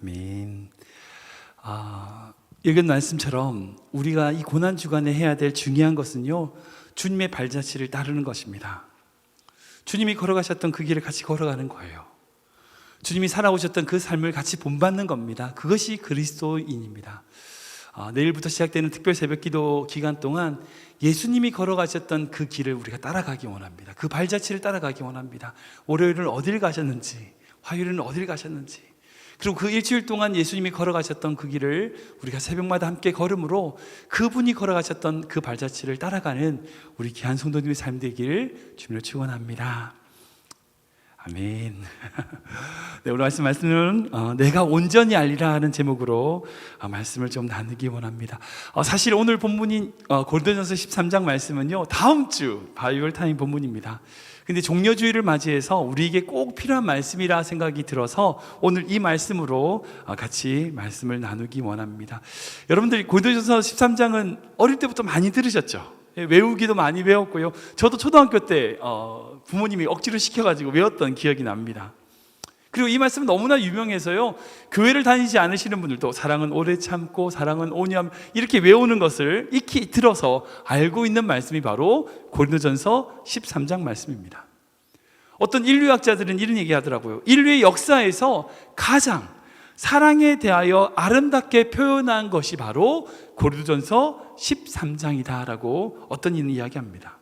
아멘. 읽은 말씀처럼 우리가 이 고난 주간에 해야 될 중요한 것은요, 주님의 발자취를 따르는 것입니다. 주님이 걸어가셨던 그 길을 같이 걸어가는 거예요. 주님이 살아오셨던 그 삶을 같이 본받는 겁니다. 그것이 그리스도인입니다. 내일부터 시작되는 특별 새벽기도 기간 동안 예수님이 걸어가셨던 그 길을 우리가 따라가기 원합니다. 그 발자취를 따라가기 원합니다. 월요일은 어딜 가셨는지, 화요일은 어딜 가셨는지, 그리고 그 일주일 동안 예수님이 걸어가셨던 그 길을 우리가 새벽마다 함께 걸음으로 그분이 걸어가셨던 그 발자취를 따라가는 우리 귀한 성도님의 삶 되기를 주님으로 축원합니다. 아멘. 네, 오늘 말씀은 내가 온전히 알리라 하는 제목으로 말씀을 좀 나누기 원합니다. 사실 오늘 본문인 고린도전서 13장 말씀은요, 다음 주 바이블 타임 본문입니다. 근데 종려주의를 맞이해서 우리에게 꼭 필요한 말씀이라 생각이 들어서 오늘 이 말씀으로 같이 말씀을 나누기 원합니다. 여러분들 고린도전서 13장은 어릴 때부터 많이 들으셨죠? 외우기도 많이 외웠고요. 저도 초등학교 때 부모님이 억지로 시켜가지고 외웠던 기억이 납니다. 그리고 이 말씀은 너무나 유명해서요, 교회를 다니지 않으시는 분들도 사랑은 오래 참고 사랑은 오념 이렇게 외우는 것을 익히 들어서 알고 있는 말씀이 바로 고린도전서 13장 말씀입니다. 어떤 인류학자들은 이런 얘기 하더라고요. 인류의 역사에서 가장 사랑에 대하여 아름답게 표현한 것이 바로 고린도전서 13장이다라고 어떤 이는 이야기합니다.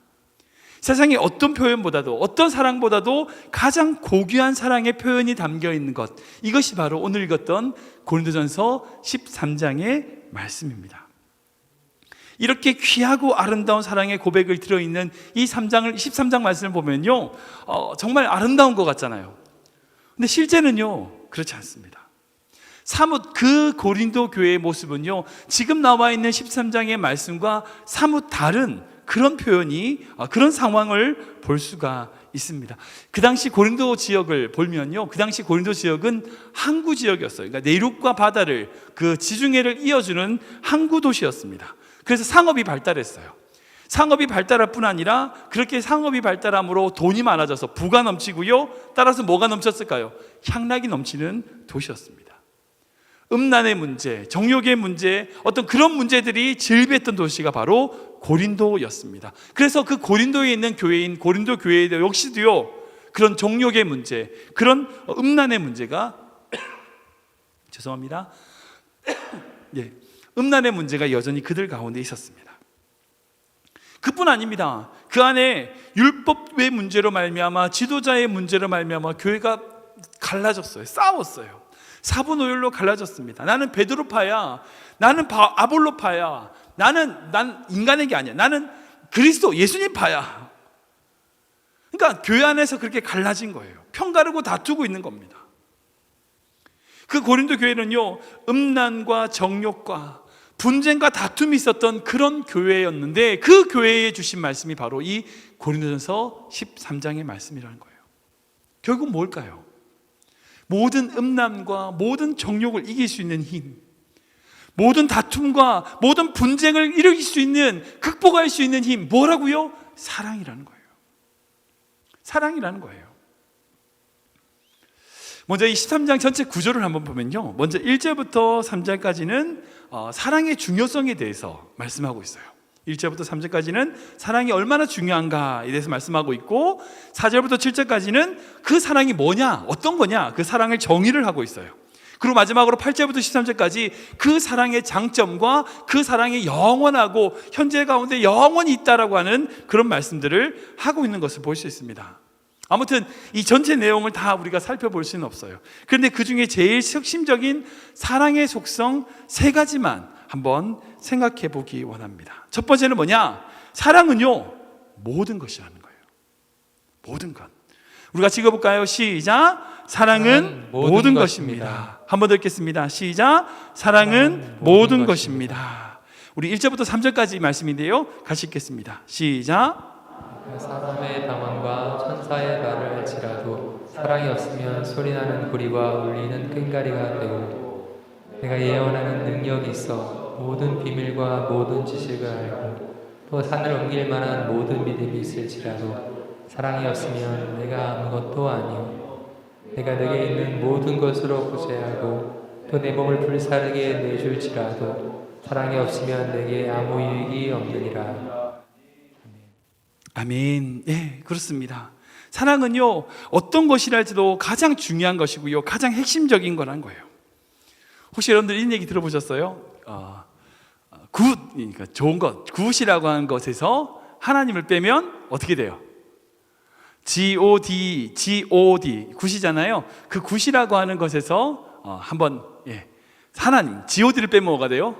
세상의 어떤 표현보다도, 어떤 사랑보다도 가장 고귀한 사랑의 표현이 담겨 있는 것, 이것이 바로 오늘 읽었던 고린도전서 13장의 말씀입니다. 이렇게 귀하고 아름다운 사랑의 고백을 들어있는 이 13장 말씀을 보면요, 정말 아름다운 것 같잖아요. 근데 실제는요, 그렇지 않습니다. 사뭇 그 고린도 교회의 모습은요, 지금 나와 있는 13장의 말씀과 사뭇 다른 그런 표현이, 그런 상황을 볼 수가 있습니다. 그 당시 고린도 지역을 보면요, 그 당시 고린도 지역은 항구 지역이었어요. 그러니까 내륙과 바다를, 그 지중해를 이어주는 항구 도시였습니다. 그래서 상업이 발달했어요. 상업이 발달할 뿐 아니라 그렇게 상업이 발달함으로 돈이 많아져서 부가 넘치고요, 따라서 뭐가 넘쳤을까요? 향락이 넘치는 도시였습니다. 음란의 문제, 정욕의 문제, 어떤 그런 문제들이 질비했던 도시가 바로 고린도였습니다. 그래서 그 고린도에 있는 교회인 고린도 교회 역시도요, 그런 정욕의 문제, 그런 음란의 문제가 죄송합니다. 예, 음란의 문제가 여전히 그들 가운데 있었습니다. 그뿐 아닙니다. 그 안에 율법의 문제로 말미암아, 지도자의 문제로 말미암아 교회가 갈라졌어요. 싸웠어요. 사분오열로 갈라졌습니다. 나는 베드로파야, 나는 아볼로파야, 난 인간에게 아니야, 나는 그리스도 예수님파야. 그러니까 교회 안에서 그렇게 갈라진 거예요. 편가르고 다투고 있는 겁니다. 그 고린도 교회는요, 음란과 정욕과 분쟁과 다툼이 있었던 그런 교회였는데, 그 교회에 주신 말씀이 바로 이 고린도전서 13장의 말씀이라는 거예요. 결국 뭘까요? 모든 음란과 모든 정욕을 이길 수 있는 힘, 모든 다툼과 모든 분쟁을 일으킬 수 있는, 극복할 수 있는 힘, 뭐라고요? 사랑이라는 거예요. 사랑이라는 거예요. 먼저 이 13장 전체 구조를 한번 보면요, 먼저 1절부터 3절까지는 사랑의 중요성에 대해서 말씀하고 있어요. 1절부터 3절까지는 사랑이 얼마나 중요한가에 대해서 말씀하고 있고, 4절부터 7절까지는 그 사랑이 뭐냐, 어떤 거냐, 그 사랑을 정의를 하고 있어요. 그리고 마지막으로 8절부터 13절까지 그 사랑의 장점과 그 사랑이 영원하고 현재 가운데 영원히 있다라고 하는 그런 말씀들을 하고 있는 것을 볼 수 있습니다. 아무튼 이 전체 내용을 다 우리가 살펴볼 수는 없어요. 그런데 그 중에 제일 핵심적인 사랑의 속성 3가지만 한번 생각해 보기 원합니다. 첫 번째는 뭐냐? 사랑은요, 모든 것이라는 거예요. 모든 것. 우리가 읽어볼까요? 시작. 사랑은 모든 것입니다. 한번 더 읽겠습니다. 시작. 사랑은 모든 것입니다. 우리 1절부터 3절까지 말씀인데요, 같이 읽겠습니다. 시작. 사람의 방언과 천사의 말을 할지라도 사랑이 없으면 소리나는 구리와 울리는 끈가리가 되고, 내가 예언하는 능력이 있어 모든 비밀과 모든 지식을 알고 또 산을 옮길 만한 모든 믿음이 있을지라도 사랑이 없으면 내가 아무것도 아니요, 내가 내게 있는 모든 것으로 구제하고 또 내 몸을 불사르게 내줄지라도 사랑이 없으면 내게 아무 유익이 없느니라. 아멘. 예, 그렇습니다. 사랑은요, 어떤 것이랄지도 가장 중요한 것이고요, 가장 핵심적인 거란 거예요. 혹시 여러분들 이런 얘기 들어보셨어요? 굿, 그러니까 좋은 것, 굿이라고 하는 것에서 하나님을 빼면 어떻게 돼요? G-O-D, 굿이잖아요. 그 굿이라고 하는 것에서 한번 하나님, G-O-D를 빼면 뭐가 돼요?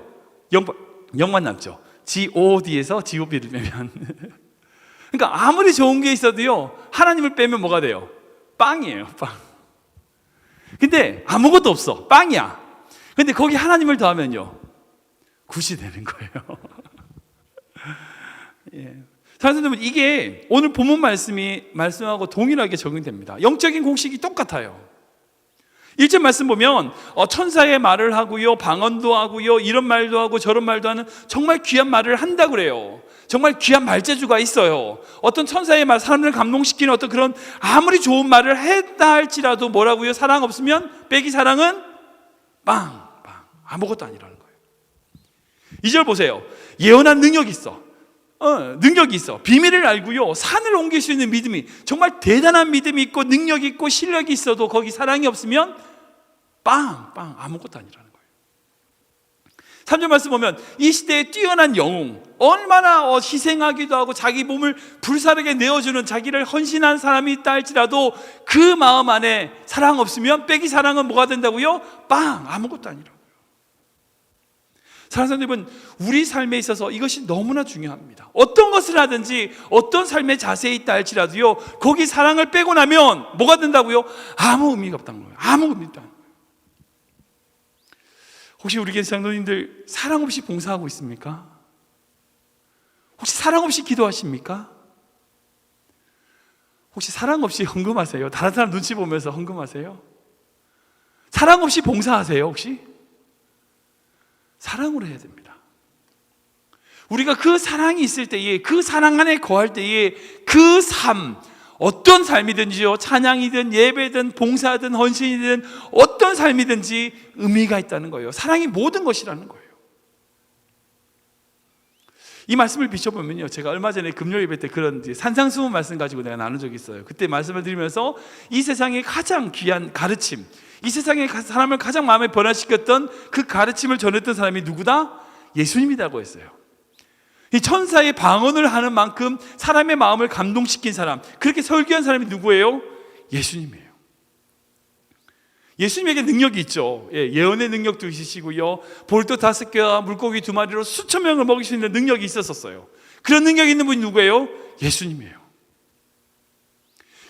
0만 남죠. G-O-D에서 G-O-B를 빼면 그러니까 아무리 좋은 게 있어도요, 하나님을 빼면 뭐가 돼요? 빵이에요, 빵. 근데 아무것도 없어, 빵이야. 근데 거기 하나님을 더하면요, 굿이 되는 거예요. 예. 사랑하는 여러분, 이게 오늘 본문 말씀하고 동일하게 적용됩니다. 영적인 공식이 똑같아요. 1절 말씀 보면 천사의 말을 하고요, 방언도 하고요, 이런 말도 하고 저런 말도 하는 정말 귀한 말을 한다고 그래요. 정말 귀한 말재주가 있어요. 어떤 천사의 말, 사람들을 감동시키는 어떤 그런 아무리 좋은 말을 했다 할지라도 뭐라고요? 사랑 없으면 빼기 사랑은 빵, 아무것도 아니라는 거예요. 2절 보세요. 예언한 능력이 있어. 능력이 있어. 비밀을 알고요, 산을 옮길 수 있는 믿음이, 정말 대단한 믿음이 있고 능력이 있고 실력이 있어도 거기 사랑이 없으면 빵, 아무것도 아니라는 거예요. 3절 말씀 보면 이 시대에 뛰어난 영웅, 얼마나 희생하기도 하고 자기 몸을 불사르게 내어주는, 자기를 헌신한 사람이 있다 할지라도 그 마음 안에 사랑 없으면 빼기 사랑은 뭐가 된다고요? 빵, 아무것도 아니라고요. 사랑하는 여러분, 우리 삶에 있어서 이것이 너무나 중요합니다. 어떤 것을 하든지 어떤 삶의 자세에 있다 할지라도요, 거기 사랑을 빼고 나면 뭐가 된다고요? 아무 의미가 없다는 거예요. 아무 의미가 없다는 거예요. 혹시 우리 교회 성도님들 사랑 없이 봉사하고 있습니까? 혹시 사랑 없이 기도하십니까? 혹시 사랑 없이 헌금하세요? 다른 사람 눈치 보면서 헌금하세요? 사랑 없이 봉사하세요? 혹시? 사랑으로 해야 됩니다. 우리가 그 사랑이 있을 때에, 그 사랑 안에 거할 때에 그 삶, 어떤 삶이든지요, 찬양이든 예배든 봉사든 헌신이든 어떤 삶이든지 의미가 있다는 거예요. 사랑이 모든 것이라는 거예요. 이 말씀을 비춰보면요, 제가 얼마 전에 금요일 예배 때 그런 산상수훈 말씀 가지고 내가 나눈 적이 있어요. 그때 말씀을 드리면서 이 세상의 가장 귀한 가르침, 이 세상의 사람을 가장 마음에 변화시켰던 그 가르침을 전했던 사람이 누구다? 예수님이라고 했어요. 이 천사의 방언을 하는 만큼 사람의 마음을 감동시킨 사람, 그렇게 설교한 사람이 누구예요? 예수님이에요. 예수님에게 능력이 있죠. 예언의 능력도 있으시고요, 볼도 5개와 물고기 2마리로 수천 명을 먹일 수 있는 능력이 있었어요. 그런 능력이 있는 분이 누구예요? 예수님이에요.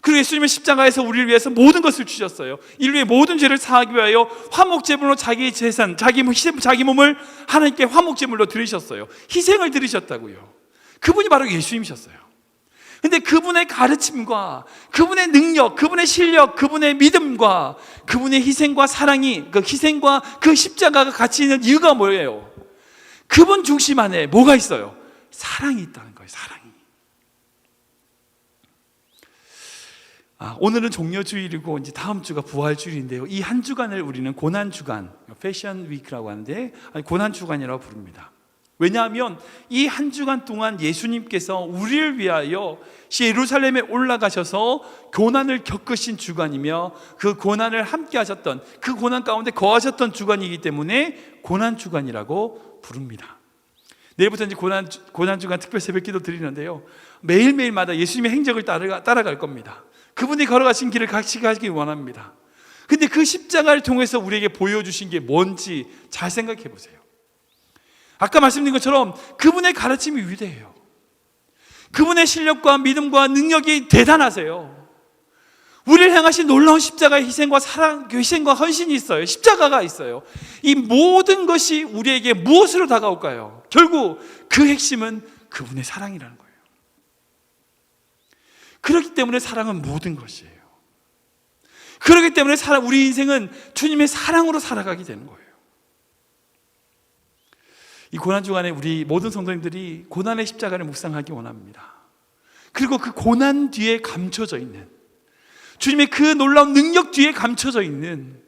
그리고 예수님은 십자가에서 우리를 위해서 모든 것을 주셨어요. 인류의 모든 죄를 사하기 위하여 화목제물로 자기 재산, 자기 몸을 하나님께 화목제물로 드리셨어요. 희생을 드리셨다고요. 그분이 바로 예수님이셨어요. 근데 그분의 가르침과 그분의 능력, 그분의 실력, 그분의 믿음과 그분의 희생과 사랑이, 그 희생과 그 십자가가 같이 있는 이유가 뭐예요? 그분 중심 안에 뭐가 있어요? 사랑이 있다는 거예요. 사랑이. 오늘은 종려주일이고 이제 다음 주가 부활주일인데요, 이 한 주간을 우리는 고난주간, 패션 위크라고 하는데 고난주간이라고 부릅니다. 왜냐하면 이 한 주간 동안 예수님께서 우리를 위하여 예루살렘에 올라가셔서 고난을 겪으신 주간이며 그 고난을 함께 하셨던, 그 고난 가운데 거하셨던 주간이기 때문에 고난주간이라고 부릅니다. 내일부터 이제 고난주간 특별 새벽기도 드리는데요, 매일매일마다 예수님의 행적을 따라갈 겁니다. 그분이 걸어가신 길을 같이 가기 원합니다. 근데 그 십자가를 통해서 우리에게 보여주신 게 뭔지 잘 생각해 보세요. 아까 말씀드린 것처럼 그분의 가르침이 위대해요. 그분의 실력과 믿음과 능력이 대단하세요. 우리를 향하신 놀라운 십자가의 희생과 사랑, 희생과 헌신이 있어요. 십자가가 있어요. 이 모든 것이 우리에게 무엇으로 다가올까요? 결국 그 핵심은 그분의 사랑이라는 거예요. 그렇기 때문에 사랑은 모든 것이에요. 그렇기 때문에 우리 인생은 주님의 사랑으로 살아가게 되는 거예요. 이 고난주간에 우리 모든 성도님들이 고난의 십자가를 묵상하기 원합니다. 그리고 그 고난 뒤에 감춰져 있는, 주님의 그 놀라운 능력 뒤에 감춰져 있는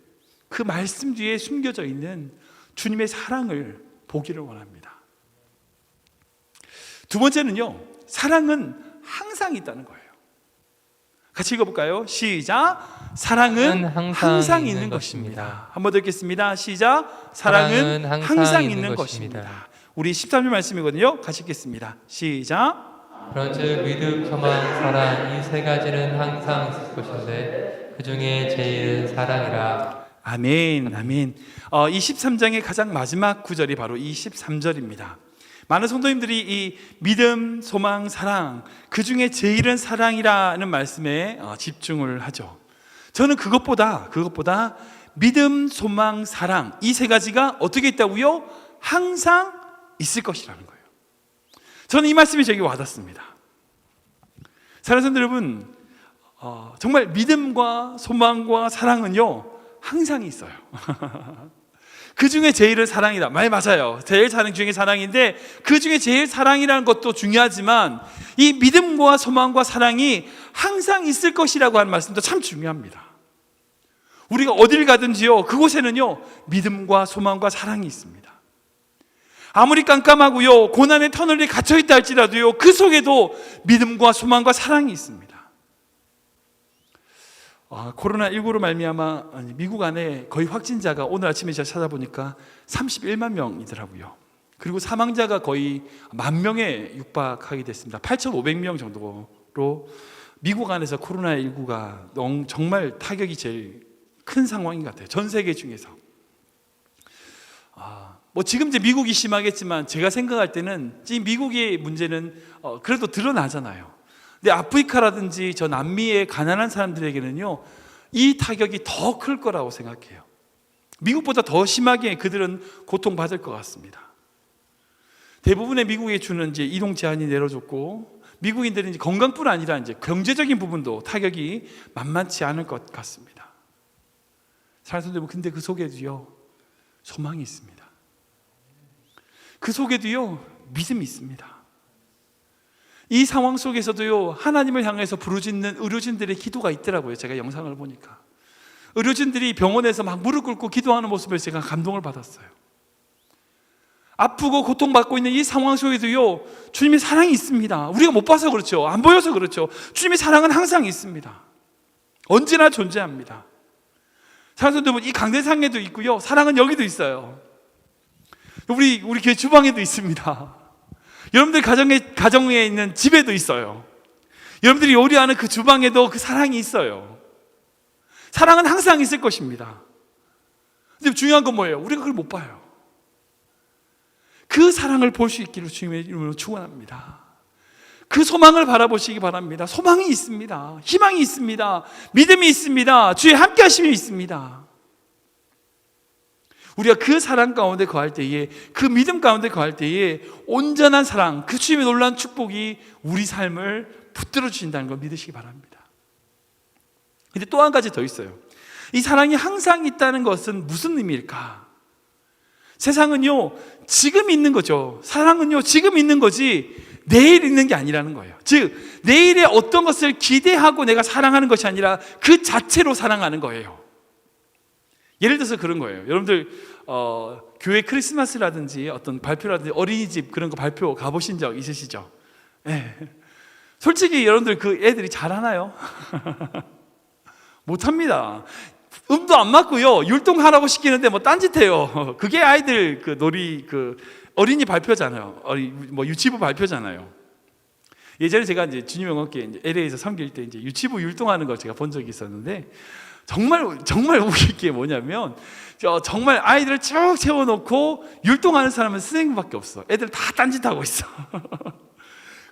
그 말씀 뒤에 숨겨져 있는 주님의 사랑을 보기를 원합니다. 두 번째는요, 사랑은 항상 있다는 거예요. 같이 읽어볼까요? 시작. 사랑은 항상 있는 것입니다. 한 번 더 읽겠습니다. 시작. 사랑은 항상 있는 것입니다. 우리 13절 말씀이거든요. 같이 읽겠습니다. 시작. 그런즉 믿음, 소망, 사랑 이 세 가지는 항상 있을 것인데 그 중에 제일은 사랑이라. 아멘, 아멘. 이 13장의 가장 마지막 구절이 바로 이 13절입니다. 많은 성도님들이 이 믿음, 소망, 사랑, 그 중에 제일은 사랑이라는 말씀에 집중을 하죠. 저는 그것보다 믿음, 소망, 사랑 이 세 가지가 어떻게 있다고요? 항상 있을 것이라는 거예요. 저는 이 말씀이 저에게 와닿습니다. 사랑하는 성도 여러분, 정말 믿음과 소망과 사랑은요 항상 있어요. 그 중에 제일은 사랑이다. 말 맞아요. 제일 사랑 중에 사랑인데 그 중에 제일 사랑이라는 것도 중요하지만 이 믿음과 소망과 사랑이 항상 있을 것이라고 하는 말씀도 참 중요합니다. 우리가 어딜 가든지요 그곳에는요 믿음과 소망과 사랑이 있습니다. 아무리 깜깜하고요 고난의 터널에 갇혀있다 할지라도요 그 속에도 믿음과 소망과 사랑이 있습니다. 코로나19로 말미암아 미국 안에 거의 확진자가 오늘 아침에 제가 찾아보니까 31만 명이더라고요. 그리고 사망자가 거의 10,000명에 육박하게 됐습니다. 8,500명 정도로 미국 안에서 코로나19가 정말 타격이 제일 큰 상황인 것 같아요. 전 세계 중에서. 지금 이제 미국이 심하겠지만 제가 생각할 때는 지금 미국의 문제는 그래도 드러나잖아요. 근데 아프리카라든지 저 남미의 가난한 사람들에게는요 이 타격이 더 클 거라고 생각해요. 미국보다 더 심하게 그들은 고통받을 것 같습니다. 대부분의 미국에 주는 이제 이동 제한이 내려졌고 미국인들은 이제 건강뿐 아니라 이제 경제적인 부분도 타격이 만만치 않을 것 같습니다. 사랑하는 여러분, 근데 그 속에도요 소망이 있습니다. 그 속에도요 믿음이 있습니다. 이 상황 속에서도요 하나님을 향해서 부르짖는 의료진들의 기도가 있더라고요. 제가 영상을 보니까 의료진들이 병원에서 막 무릎 꿇고 기도하는 모습을 제가 감동을 받았어요. 아프고 고통받고 있는 이 상황 속에도요 주님의 사랑이 있습니다. 우리가 못 봐서 그렇죠. 안 보여서 그렇죠. 주님의 사랑은 항상 있습니다. 언제나 존재합니다. 사랑하는 여러분, 이 강대상에도 있고요 사랑은 여기도 있어요. 우리 교회 주방에도 있습니다. 여러분들 가정에 있는 집에도 있어요. 여러분들이 요리하는 그 주방에도 그 사랑이 있어요. 사랑은 항상 있을 것입니다. 근데 중요한 건 뭐예요? 우리가 그걸 못 봐요. 그 사랑을 볼 수 있기를 주님의 이름으로 축원합니다. 그 소망을 바라보시기 바랍니다. 소망이 있습니다. 희망이 있습니다. 믿음이 있습니다. 주의 함께 하심이 있습니다. 우리가 그 사랑 가운데 거할 때에, 그 믿음 가운데 거할 때에 온전한 사랑, 그 주님의 놀라운 축복이 우리 삶을 붙들어 주신다는 걸 믿으시기 바랍니다. 근데 또 한 가지 더 있어요. 이 사랑이 항상 있다는 것은 무슨 의미일까? 세상은요 지금 있는 거죠. 사랑은요 지금 있는 거지 내일 있는 게 아니라는 거예요. 즉 내일에 어떤 것을 기대하고 내가 사랑하는 것이 아니라 그 자체로 사랑하는 거예요. 예를 들어서 그런 거예요. 여러분들 교회 크리스마스라든지 어떤 발표라든지 어린이집 그런 거 발표 가보신 적 있으시죠? 네. 솔직히 여러분들 그 애들이 잘하나요? 못합니다. 음도 안 맞고요 율동하라고 시키는데 뭐 딴짓해요. 그게 아이들 그 어린이 발표잖아요. 유치부 발표잖아요. 예전에 제가 이제 주님 영어교회 이제 LA에서 섬길 때 이제 유치부 율동하는 걸 제가 본 적이 있었는데 정말 웃길 게 뭐냐면 정말 아이들을 쭉 채워놓고 율동하는 사람은 선생님밖에 없어. 애들 다 딴짓하고 있어.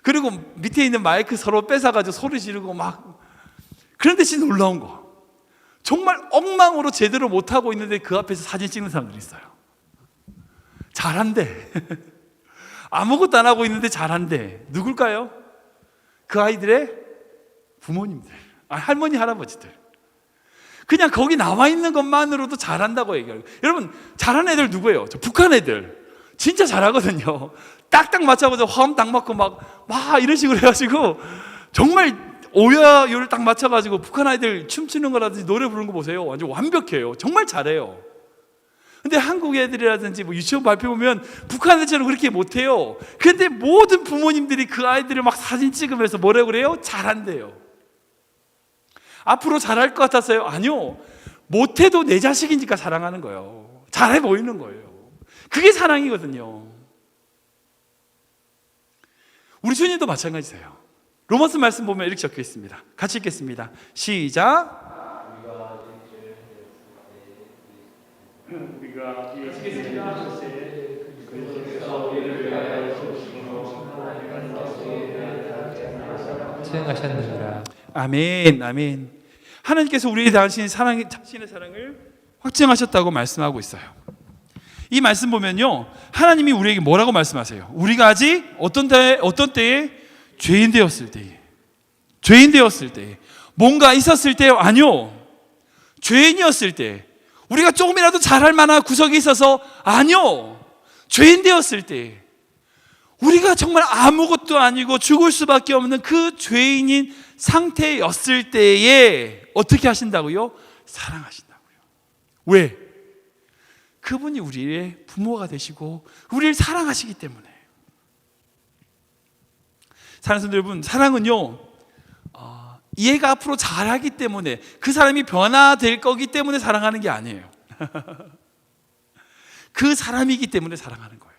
그리고 밑에 있는 마이크 서로 뺏어가지고 소리 지르고 막. 그런데 진짜 놀라운 거, 정말 엉망으로 제대로 못하고 있는데 그 앞에서 사진 찍는 사람들이 있어요. 잘한대. 아무것도 안 하고 있는데 잘한대. 누굴까요? 그 아이들의 부모님들, 할머니 할아버지들. 그냥 거기 나와 있는 것만으로도 잘한다고 얘기해요. 여러분 잘하는 애들 누구예요? 저 북한 애들 진짜 잘하거든요. 딱딱 맞춰가지고 화음 딱 맞고 막 이런 식으로 해가지고 정말 오야요를 딱 맞춰가지고 북한 아이들 춤추는 거라든지 노래 부르는 거 보세요. 완전 완벽해요. 정말 잘해요. 근데 한국 애들이라든지 뭐 유치원 발표 보면 북한 애들처럼 그렇게 못해요. 근데 모든 부모님들이 그 아이들을 막 사진 찍으면서 뭐라고 그래요? 잘한대요. 앞으로 잘할 것 같았어요? 아니요. 못해도 내 자식이니까 사랑하는 거예요. 잘해 보이는 거예요. 그게 사랑이거든요. 우리 주님도 마찬가지세요. 로마서 말씀 보면 이렇게 적혀 있습니다. 같이 읽겠습니다. 시작. 수행하셨느니라. 아멘, 아멘. 하나님께서 우리에 대하신 자신의 사랑을 확증하셨다고 말씀하고 있어요. 이 말씀 보면요, 하나님이 우리에게 뭐라고 말씀하세요? 우리가 아직 어떤 때에 죄인 되었을 때에, 뭔가 있었을 때요? 아니요. 죄인이었을 때, 우리가 조금이라도 잘할 만한 구석이 있어서 아니요. 죄인 되었을 때, 우리가 정말 아무것도 아니고 죽을 수밖에 없는 그 죄인인 상태였을 때에 어떻게 하신다고요? 사랑하신다고요. 왜? 그분이 우리의 부모가 되시고 우리를 사랑하시기 때문에. 사랑하는 성도 여러분, 사랑은요, 얘가 앞으로 잘하기 때문에, 그 사람이 변화될 거기 때문에 사랑하는 게 아니에요. 그 사람이기 때문에 사랑하는 거예요.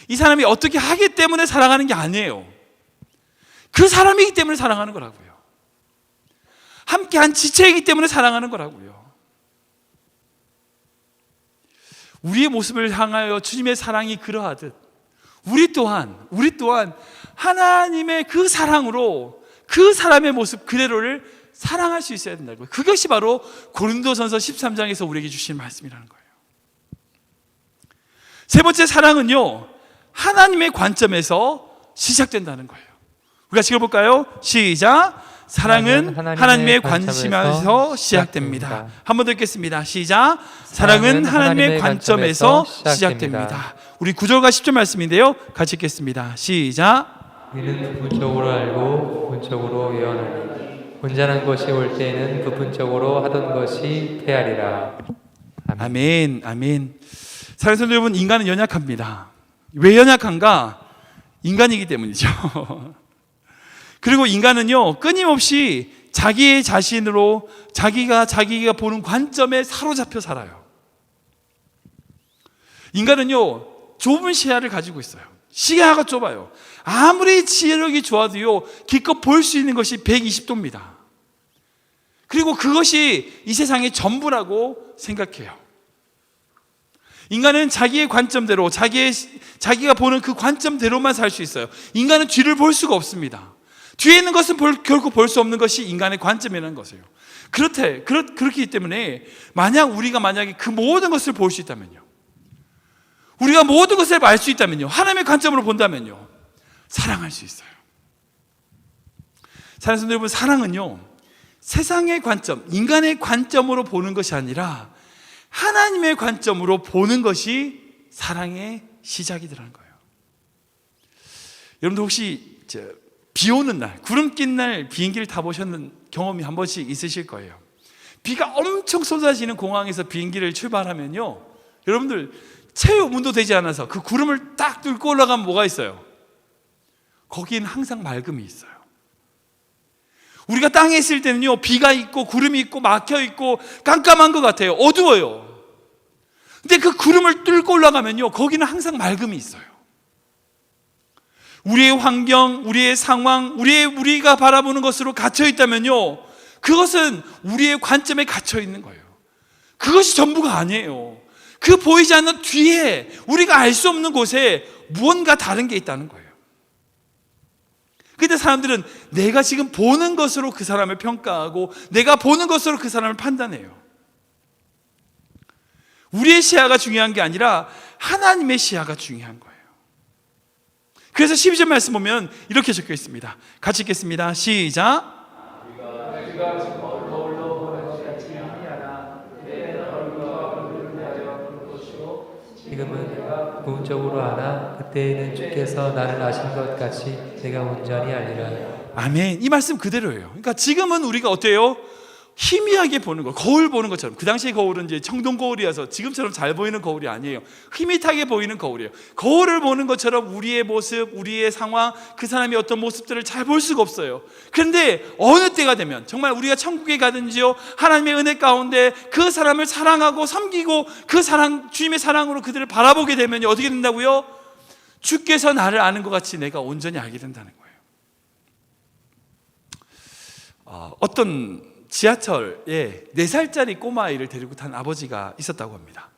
이 사람이 어떻게 하기 때문에 사랑하는 게 아니에요. 그 사람이기 때문에 사랑하는 거라고요. 함께한 지체이기 때문에 사랑하는 거라고요. 우리의 모습을 향하여 주님의 사랑이 그러하듯 우리 또한 하나님의 그 사랑으로 그 사람의 모습 그대로를 사랑할 수 있어야 된다고요. 그것이 바로 고린도전서 13장에서 우리에게 주신 말씀이라는 거예요. 세 번째, 사랑은요, 하나님의 관점에서 시작된다는 거예요. 우리가 같이 읽어볼까요? 시작. 사랑은 하나님의 관점에서 시작됩니다. 한 번 더 읽겠습니다. 시작. 사랑은 하나님의 관점에서 시작됩니다. 우리 9절과 10절 말씀인데요, 같이 읽겠습니다. 시작. 우리는 부분적으로 알고 부분적으로 예언하니 온전한 것이 올 때에는 부분적으로 하던 것이 패하리라. 아멘, 아멘. 사랑하는 성도 여러분, 인간은 연약합니다. 왜 연약한가? 인간이기 때문이죠. 그리고 인간은요, 끊임없이 자기의 자신으로 자기가 보는 관점에 사로잡혀 살아요. 인간은요, 좁은 시야를 가지고 있어요. 시야가 좁아요. 아무리 지혜력이 좋아도요, 기껏 볼 수 있는 것이 120도입니다. 그리고 그것이 이 세상의 전부라고 생각해요. 인간은 자기의 관점대로, 자기가 보는 그 관점대로만 살 수 있어요. 인간은 뒤를 볼 수가 없습니다. 뒤에 있는 것은 결코 볼 수 없는 것이 인간의 관점이라는 것이에요. 그렇기 때문에 우리가 만약에 그 모든 것을 볼 수 있다면요, 우리가 모든 것을 알 수 있다면요, 하나님의 관점으로 본다면요, 사랑할 수 있어요. 사랑하는 여러분, 사랑은요, 세상의 관점, 인간의 관점으로 보는 것이 아니라 하나님의 관점으로 보는 것이 사랑의 시작이라는 거예요. 여러분들 혹시 비 오는 날, 구름 낀 날 비행기를 타보셨는 경험이 한 번씩 있으실 거예요. 비가 엄청 쏟아지는 공항에서 비행기를 출발하면요, 여러분들 체육 운도 되지 않아서 그 구름을 딱 뚫고 올라가면 뭐가 있어요? 거기는 항상 맑음이 있어요. 우리가 땅에 있을 때는요, 비가 있고 구름이 있고 막혀 있고 깜깜한 것 같아요. 어두워요. 근데 그 구름을 뚫고 올라가면요, 거기는 항상 맑음이 있어요. 우리의 환경, 우리의 상황, 우리가 바라보는 것으로 갇혀 있다면요, 그것은 우리의 관점에 갇혀 있는 거예요. 그것이 전부가 아니에요. 그 보이지 않는 뒤에, 우리가 알 수 없는 곳에 무언가 다른 게 있다는 거예요. 근데 사람들은 내가 지금 보는 것으로 그 사람을 평가하고 내가 보는 것으로 그 사람을 판단해요. 우리의 시야가 중요한 게 아니라 하나님의 시야가 중요한 거예요. 그래서 12절 말씀 보면 이렇게 적혀 있습니다. 같이 읽겠습니다. 시작. 지금은 부분적으로 아나 그때에는 주께서 나를 아신 것 같이 내가 온전히 알리라. 아멘. 이 말씀 그대로예요. 그러니까 지금은 우리가 어때요? 희미하게 보는 거, 거울 보는 것처럼. 그 당시의 거울은 이제 청동 거울이어서 지금처럼 잘 보이는 거울이 아니에요. 희밋하게 보이는 거울이에요. 거울을 보는 것처럼 우리의 모습, 우리의 상황, 그 사람의 어떤 모습들을 잘 볼 수가 없어요. 그런데 어느 때가 되면 정말 우리가 천국에 가든지요, 하나님의 은혜 가운데 그 사람을 사랑하고 섬기고 그 사랑, 주님의 사랑으로 그들을 바라보게 되면 어떻게 된다고요? 주께서 나를 아는 것 같이 내가 온전히 알게 된다는 거예요. 어떤 지하철에 4살짜리 꼬마아이를 데리고 탄 아버지가 있었다고 합니다.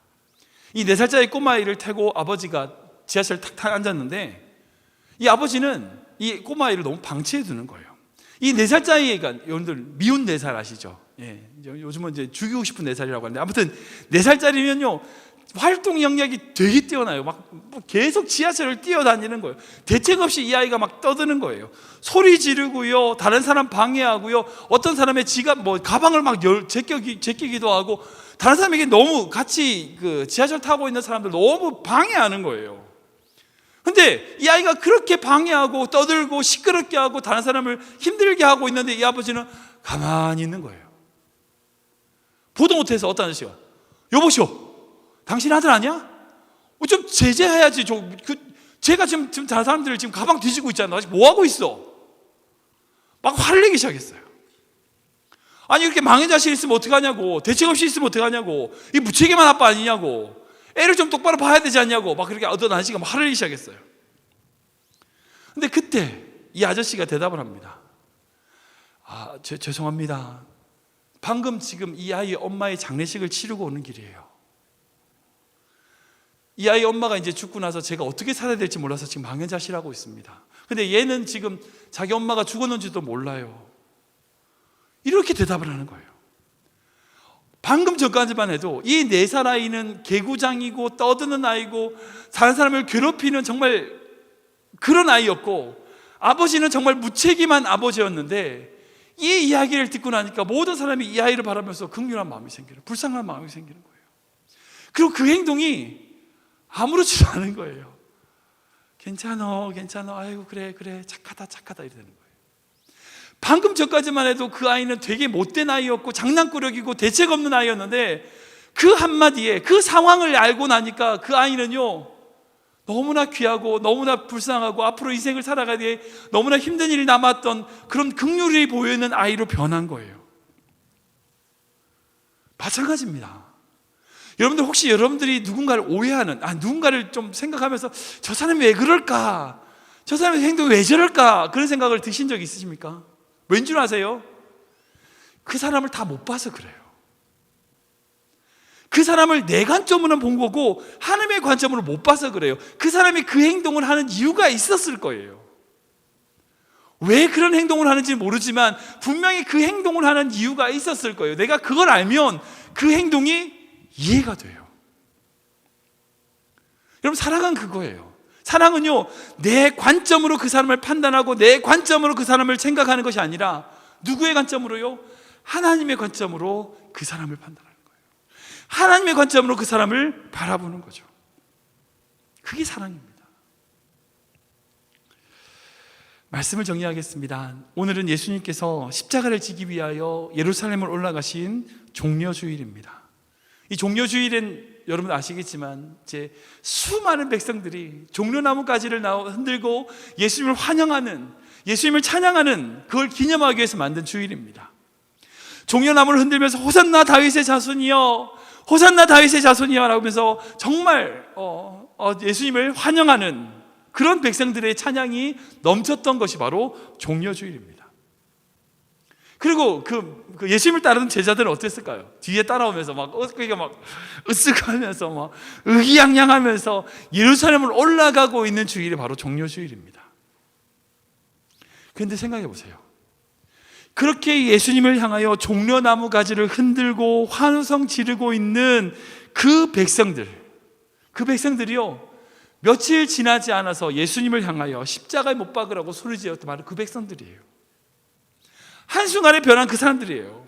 이 4살짜리 꼬마아이를 타고 아버지가 지하철 탁 앉았는데, 이 아버지는 이 꼬마아이를 너무 방치해 두는 거예요. 이 4살짜리가, 여러분들 미운 4살 아시죠? 예, 요즘은 이제 죽이고 싶은 4살이라고 하는데, 아무튼 4살짜리면요 활동 영역이 되게 뛰어나요. 막 계속 지하철을 뛰어다니는 거예요. 대책 없이 이 아이가 막 떠드는 거예요. 소리 지르고요, 다른 사람 방해하고요, 어떤 사람의 지갑, 가방을 막 제끼기도 하고, 다른 사람에게 너무 같이 그 지하철 타고 있는 사람들 너무 방해하는 거예요. 근데 이 아이가 그렇게 방해하고 떠들고 시끄럽게 하고 다른 사람을 힘들게 하고 있는데, 이 아버지는 가만히 있는 거예요. 보도 못해서 어떤 아저씨가, 여보시오, 당신 아들 아니야? 좀 제재해야지. 제가 지금 다른 사람들을 지금 가방 뒤지고 있잖아. 뭐 하고 있어? 막 화를 내기 시작했어요. 아니, 이렇게 망의 자식 있으면 어떡하냐고, 대책 없이 있으면 어떡하냐고, 이 무책임한 아빠 아니냐고, 애를 좀 똑바로 봐야 되지 않냐고, 막 그렇게 어떤 아저씨가 막 화를 내기 시작했어요. 근데 그때 이 아저씨가 대답을 합니다. 죄송합니다. 방금 지금 이 아이 엄마의 장례식을 치르고 오는 길이에요. 이 아이 엄마가 이제 죽고 나서 제가 어떻게 살아야 될지 몰라서 지금 망연자실하고 있습니다. 근데 얘는 지금 자기 엄마가 죽었는지도 몰라요. 이렇게 대답을 하는 거예요. 방금 전까지만 해도 이 4살 아이는 개구장이고 떠드는 아이고 다른 사람을 괴롭히는 정말 그런 아이였고, 아버지는 정말 무책임한 아버지였는데, 이 이야기를 듣고 나니까 모든 사람이 이 아이를 바라면서 긍휼한 마음이 생기는, 불쌍한 마음이 생기는 거예요. 그리고 그 행동이 아무렇지도 않은 거예요. 괜찮아, 아이고 그래, 착하다 이렇게 되는 거예요. 방금 전까지만 해도 그 아이는 되게 못된 아이였고 장난꾸러기고 대책 없는 아이였는데, 그 한마디에 그 상황을 알고 나니까 그 아이는요 너무나 귀하고 너무나 불쌍하고 앞으로 인생을 살아가기에 너무나 힘든 일이 남았던 그런 긍휼이 보이는 아이로 변한 거예요. 마찬가지입니다. 여러분들 혹시 여러분들이 누군가를 오해하는, 누군가를 좀 생각하면서 저 사람이 왜 그럴까, 저 사람의 행동이 왜 저럴까, 그런 생각을 드신 적 있으십니까? 왠 줄 아세요? 그 사람을 다 못 봐서 그래요. 그 사람을 내 관점으로는 본 거고 하나님의 관점으로 못 봐서 그래요. 그 사람이 그 행동을 하는 이유가 있었을 거예요. 왜 그런 행동을 하는지 모르지만 분명히 그 행동을 하는 이유가 있었을 거예요. 내가 그걸 알면 그 행동이 이해가 돼요. 여러분, 사랑은 그거예요. 사랑은요 내 관점으로 그 사람을 판단하고 내 관점으로 그 사람을 생각하는 것이 아니라, 누구의 관점으로요? 하나님의 관점으로 그 사람을 판단하는 거예요. 하나님의 관점으로 그 사람을 바라보는 거죠. 그게 사랑입니다. 말씀을 정리하겠습니다. 오늘은 예수님께서 십자가를 지기 위하여 예루살렘을 올라가신 종려주일입니다. 이 종려주일은 여러분 아시겠지만 이제 수많은 백성들이 종려나무 가지를 흔들고 예수님을 환영하는, 예수님을 찬양하는, 그걸 기념하기 위해서 만든 주일입니다. 종려나무를 흔들면서 호산나 다윗의 자손이여, 호산나 다윗의 자손이여 라고 하면서 정말 예수님을 환영하는 그런 백성들의 찬양이 넘쳤던 것이 바로 종려주일입니다. 그리고 그 예수님을 따르는 제자들은 어땠을까요? 뒤에 따라오면서 막 으쓱하면서 막 의기양양하면서 예루살렘을 올라가고 있는 주일이 바로 종려주일입니다. 그런데 생각해 보세요. 그렇게 예수님을 향하여 종려나무 가지를 흔들고 환호성 지르고 있는 그 백성들이요 며칠 지나지 않아서 예수님을 향하여 십자가에 못 박으라고 소리 지었던 바로 그 백성들이에요. 한순간에 변한 그 사람들이에요.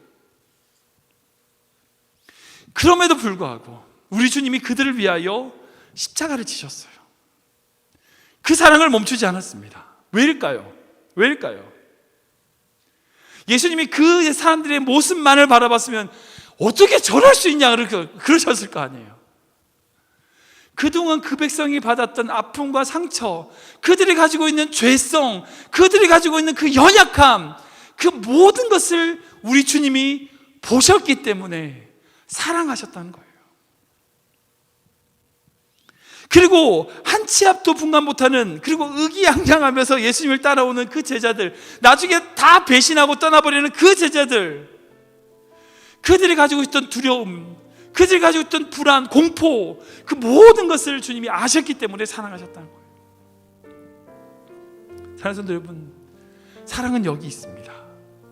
그럼에도 불구하고 우리 주님이 그들을 위하여 십자가를 지셨어요. 그 사랑을 멈추지 않았습니다. 왜일까요? 예수님이 그 사람들의 모습만을 바라봤으면 어떻게 저럴 수 있냐 그러셨을 거 아니에요. 그동안 그 백성이 받았던 아픔과 상처, 그들이 가지고 있는 죄성, 그들이 가지고 있는 그 연약함, 그 모든 것을 우리 주님이 보셨기 때문에 사랑하셨다는 거예요. 그리고 한 치 앞도 분간 못하는, 그리고 의기양양하면서 예수님을 따라오는 그 제자들, 나중에 다 배신하고 떠나버리는 그 제자들, 그들이 가지고 있던 두려움, 그들이 가지고 있던 불안, 공포, 그 모든 것을 주님이 아셨기 때문에 사랑하셨다는 거예요. 사랑하는 성도 여러분, 사랑은 여기 있습니다.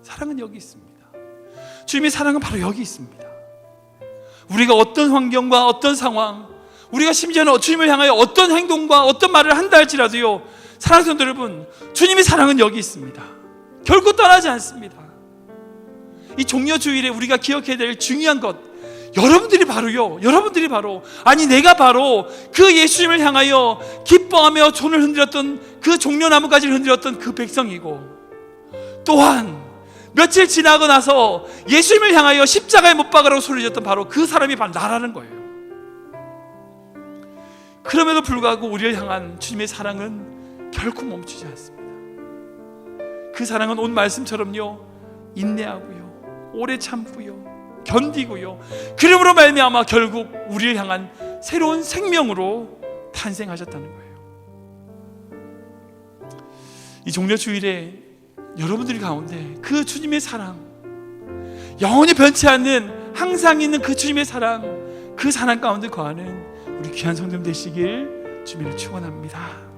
사랑은 여기 있습니다. 주님의 사랑은 바로 여기 있습니다. 우리가 어떤 환경과 어떤 상황, 우리가 심지어는 주님을 향하여 어떤 행동과 어떤 말을 한다 할지라도요, 사랑하는 성도 여러분, 주님의 사랑은 여기 있습니다. 결코 떠나지 않습니다. 이 종려주일에 우리가 기억해야 될 중요한 것, 여러분들이 바로 아니 내가 바로 그 예수님을 향하여 기뻐하며 손을 흔들었던 그 종려나무까지를 흔들었던 그 백성이고, 또한 며칠 지나고 나서 예수님을 향하여 십자가에 못 박으라고 소리졌던 바로 그 사람이 바로 나라는 거예요. 그럼에도 불구하고 우리를 향한 주님의 사랑은 결코 멈추지 않습니다. 그 사랑은 온 말씀처럼요, 인내하고요, 오래 참고요, 견디고요, 그러므로 말미암아 결국 우리를 향한 새로운 생명으로 탄생하셨다는 거예요. 이 종려주일에 여러분들 가운데 그 주님의 사랑, 영원히 변치 않는 항상 있는 그 주님의 사랑, 그 사랑 가운데 거하는 우리 귀한 성도님 되시길 주님을 축원합니다.